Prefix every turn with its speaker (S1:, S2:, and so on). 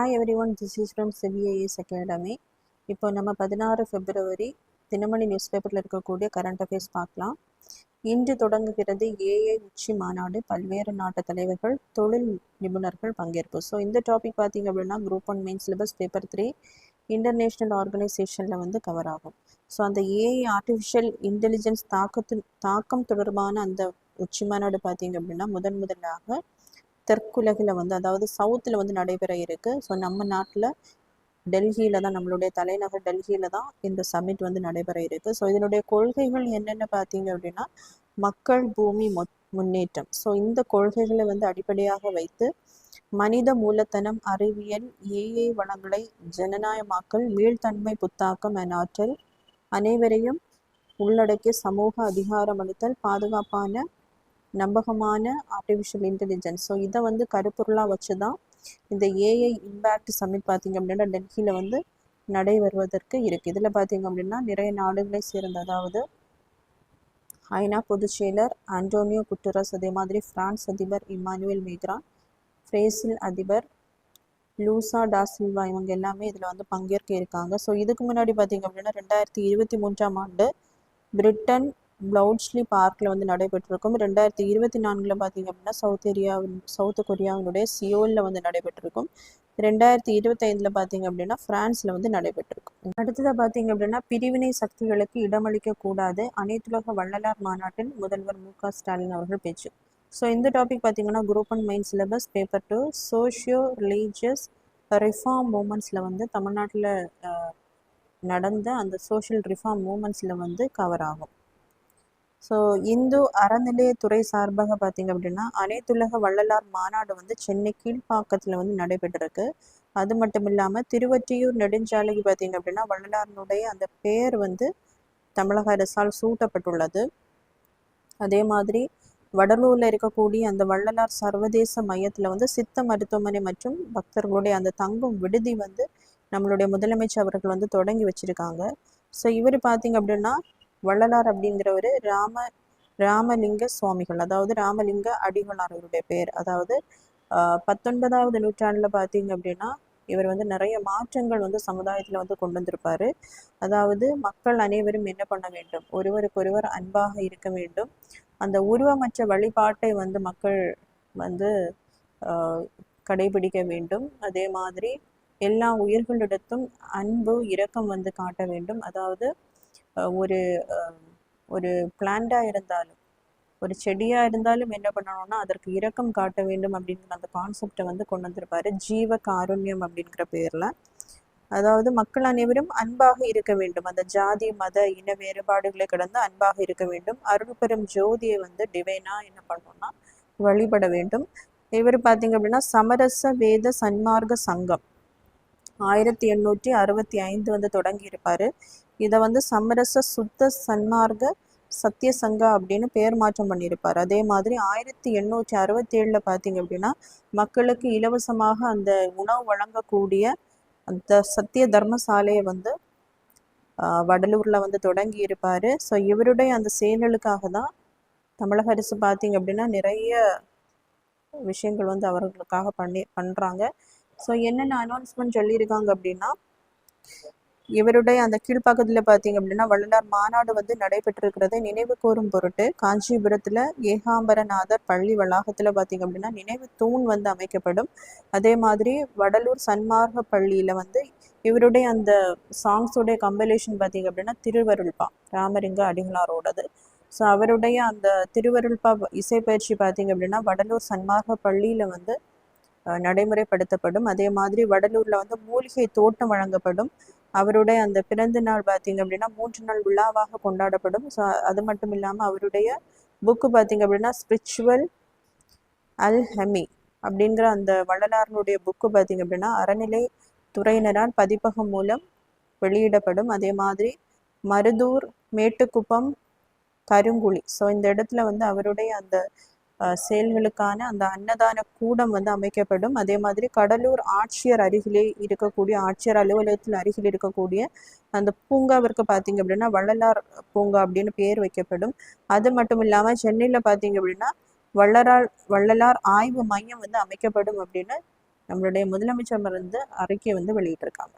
S1: Hi everyone, this is from CBIS academy. இப்போ நம்ம 16 பிப்ரவரி Dinamani news பேப்பரில் இருக்கக்கூடிய கரண்ட் அஃபேர்ஸ் பார்க்கலாம். இன்று தொடங்குகிறது ஏஐ உச்சி மாநாடு. பல்வேறு நாட்டு தலைவர்கள், தொழில் நிபுணர்கள் பங்கேற்பு. ஸோ இந்த டாபிக் பார்த்தீங்க அப்படின்னா group 1 main syllabus paper 3 international ஆர்கனைசேஷனில் வந்து கவர் ஆகும். ஸோ அந்த ஏஐ ஆர்டிஃபிஷியல் இன்டெலிஜென்ஸ் தாக்கம் தொடர்பான அந்த உச்சி மாநாடு பார்த்தீங்க அப்படின்னா முதலாக தெற்குலகில் வந்து, அதாவது சவுத்தில் வந்து நடைபெற இருக்கு. ஸோ நம்ம நாட்டில் டெல்லியில் தான், நம்மளுடைய தலைநகர் டெல்லியில் தான் இந்த சமிட் வந்து நடைபெற இருக்கு. ஸோ இதனுடைய கொள்கைகள் என்னென்ன பார்த்தீங்க அப்படின்னா மக்கள் பூமி முன்னேற்றம். ஸோ இந்த கொள்கைகளை வந்து அடிப்படையாக வைத்து மனித மூலத்தனம், அறிவியல், ஏஐ வளங்களை ஜனநாயகமாக்கல், மீள்தன்மை, புத்தாக்கம் அண்ட் ஆற்றல், அனைவரையும் உள்ளடக்கிய சமூக அதிகாரமளித்தல், பாதுகாப்பான நம்பகமான ஆர்டிஃபிஷியல் இன்டெலிஜென்ஸ். ஸோ இதை வந்து கருப்பொருளாக வச்சு தான் இந்த ஏஐ இம்பேக்ட் சமிட் பார்த்தீங்க அப்படின்னா டெல்லியில் வந்து நடைபெறுவதற்கு இருக்குது. இதில் பார்த்தீங்க அப்படின்னா நிறைய நாடுகளை சேர்ந்த, அதாவது ஐநா பொதுச் செயலர் ஆண்டோனியோ குட்டரஸ், அதே மாதிரி பிரான்ஸ் அதிபர் இமானுவேல் மேக்ரான், பிரேசில் அதிபர் லூசா டா சில்வா, இவங்க எல்லாமே இதில் வந்து பங்கேற்க இருக்காங்க. ஸோ இதுக்கு முன்னாடி பார்த்தீங்க அப்படின்னா 2023ஆம் ஆண்டு பிரிட்டன் பிளவுட்ஸ்லி பார்க்கில் வந்து நடைபெற்றிருக்கும். 2024 பார்த்தீங்க அப்படின்னா சவுத் கொரியாவினுடைய சியோலில் வந்து நடைபெற்றிருக்கும். 2025 பார்த்தீங்க அப்படின்னா பிரான்ஸில் வந்து நடைபெற்றிருக்கும். அடுத்ததாக பார்த்தீங்க அப்படின்னா பிரிவினை சக்திகளுக்கு இடமளிக்க கூடாது, அனைத்துலக வள்ளலார் மாநாட்டில் முதல்வர் மு.க. ஸ்டாலின் அவர்கள் பேச்சு. ஸோ இந்த டாபிக் பார்த்தீங்கன்னா group 1 main syllabus paper 2 socio religious reform மூமெண்ட்ஸில் வந்து தமிழ்நாட்டில் நடந்த அந்த சோஷியல் ரிஃபார்ம் மூமெண்ட்ஸில் வந்து கவர் ஆகும். ஸோ இந்து அறநிலையத்துறை சார்பாக பார்த்தீங்க அப்படின்னா அனைத்துலக வள்ளலார் மாநாடு வந்து சென்னை கீழ்ப்பாக்கத்தில் வந்து நடைபெற்றிருக்கு. அது மட்டும் இல்லாமல் திருவொற்றியூர் நெடுஞ்சாலைக்கு பார்த்தீங்க அப்படின்னா வள்ளலாரினுடைய அந்த பெயர் வந்து தமிழக அரசால் சூட்டப்பட்டுள்ளது. அதே மாதிரி வடலூரில் இருக்கக்கூடிய அந்த வள்ளலார் சர்வதேச மையத்தில் வந்து சித்த மருத்துவமனை மற்றும் பக்தர்களுடைய அந்த தங்கும் விடுதி வந்து நம்மளுடைய முதலமைச்சர் அவர்கள் வந்து தொடங்கி வச்சிருக்காங்க. ஸோ இவர் பார்த்தீங்க அப்படின்னா வள்ளலார் அப்படிங்கிறவர் ராமலிங்க சுவாமிகள், அதாவது ராமலிங்க அடிகளார் அவருடைய பேர். அதாவது 19ஆவது நூற்றாண்டில் பார்த்தீங்க அப்படின்னா இவர் வந்து நிறைய மாற்றங்கள் வந்து சமுதாயத்தில் வந்து கொண்டு வந்திருப்பாரு. அதாவது மக்கள் அனைவரும் என்ன பண்ண வேண்டும், ஒருவருக்கொருவர் அன்பாக இருக்க வேண்டும், அந்த உருவமற்ற வழிபாட்டை வந்து மக்கள் வந்து கடைபிடிக்க வேண்டும், அதே மாதிரி எல்லா உயிர்களிடத்தும் அன்பு இரக்கம் வந்து காட்ட வேண்டும். அதாவது ஒரு பிளான்டாக இருந்தாலும், ஒரு செடியாக இருந்தாலும் என்ன பண்ணணும்னா அதற்கு இரக்கம் காட்ட வேண்டும் அப்படிங்கிற அந்த கான்செப்டை வந்து கொண்டு வந்திருப்பாரு. ஜீவ காருண்யம் அப்படிங்கிற பேரில். அதாவது மக்கள் அனைவரும் அன்பாக இருக்க வேண்டும், அந்த ஜாதி மத இன வேறுபாடுகளை கடந்து அன்பாக இருக்க வேண்டும். அருள் பெரும் ஜோதியை வந்து டிவைனா என்ன பண்ணணும்னா வழிபட வேண்டும். இவர் பார்த்தீங்க அப்படின்னா சமரச வேத சன்மார்க்க சங்கம் 1865 வந்து தொடங்கி இருப்பாரு. இதை வந்து சமரச சுத்த சன்மார்க்க சத்திய சங்கா அப்படின்னு பேர் மாற்றம் பண்ணியிருப்பார். அதே மாதிரி 1867 பார்த்தீங்க அப்படின்னா மக்களுக்கு இலவசமாக அந்த உணவு வழங்கக்கூடிய அந்த சத்திய தர்மசாலையை வந்து வடலூர்ல வந்து தொடங்கி இருப்பாரு. ஸோ இவருடைய அந்த செயல்களுக்காக தான் தமிழக அரசு பார்த்தீங்க அப்படின்னா நிறைய விஷயங்கள் வந்து அவர்களுக்காக பண்றாங்க. ஸோ என்னென்ன அனௌன்ஸ்மெண்ட் சொல்லியிருக்காங்க அப்படின்னா இவருடைய அந்த கீழ்ப்பாக்கத்தில் பார்த்தீங்க அப்படின்னா வள்ளலார் மாநாடு வந்து நடைபெற்றிருக்கிறதை நினைவு கூறும் பொருட்டு காஞ்சிபுரத்தில் ஏகாம்பரநாதர் பள்ளி வளாகத்தில் பார்த்தீங்க அப்படின்னா நினைவு தூண் வந்து அமைக்கப்படும். அதே மாதிரி வடலூர் சன்மார்க்க பள்ளியில் வந்து இவருடைய அந்த சாங்ஸோடைய கம்பைலேஷன் பார்த்தீங்க அப்படின்னா திருவருள்பா ராமலிங்க அடிகளாரோடது. ஸோ அவருடைய அந்த திருவருள்பா இசைப்பயிற்சி பார்த்தீங்க அப்படின்னா வடலூர் சன்மார்க்க பள்ளியில் வந்து நடைமுறைப்படுத்தப்படும். அதே மாதிரி வடலூர்ல வந்து மூலிகை தோட்டம் வழங்கப்படும். அவருடைய அந்த பிறந்த நாள் பார்த்தீங்க அப்படின்னா 3 நாள் விழாவாக கொண்டாடப்படும். ஸோ அது மட்டும் இல்லாமல் அவருடைய புக்கு பார்த்தீங்க அப்படின்னா ஸ்பிரிச்சுவல் அல்ஹெமி அப்படிங்கிற அந்த வள்ளலாரனுடைய புக்கு பார்த்தீங்க அப்படின்னா அறநிலை துறையினரால் பதிப்பகம் மூலம் வெளியிடப்படும். அதே மாதிரி மருதூர், மேட்டுக்குப்பம், கருங்குழி, ஸோ இந்த இடத்துல வந்து அவருடைய அந்த செயல்களுக்கான அந்த அன்னதான கூடம் வந்து அமைக்கப்படும். அதே மாதிரி கடலூர் ஆட்சியர் அருகிலே இருக்கக்கூடிய, ஆட்சியர் அலுவலகத்தில் அருகில் இருக்கக்கூடிய அந்த பூங்காவிற்கு பார்த்தீங்க அப்படின்னா வள்ளலார் பூங்கா அப்படின்னு பேர் வைக்கப்படும். அது மட்டும் இல்லாமல் சென்னையில் பார்த்தீங்க அப்படின்னா வள்ளலார் ஆய்வு மையம் வந்து அமைக்கப்படும் அப்படின்னு நம்மளுடைய முதலமைச்சர் அறிக்கை வெளியிட்டிருக்காங்க.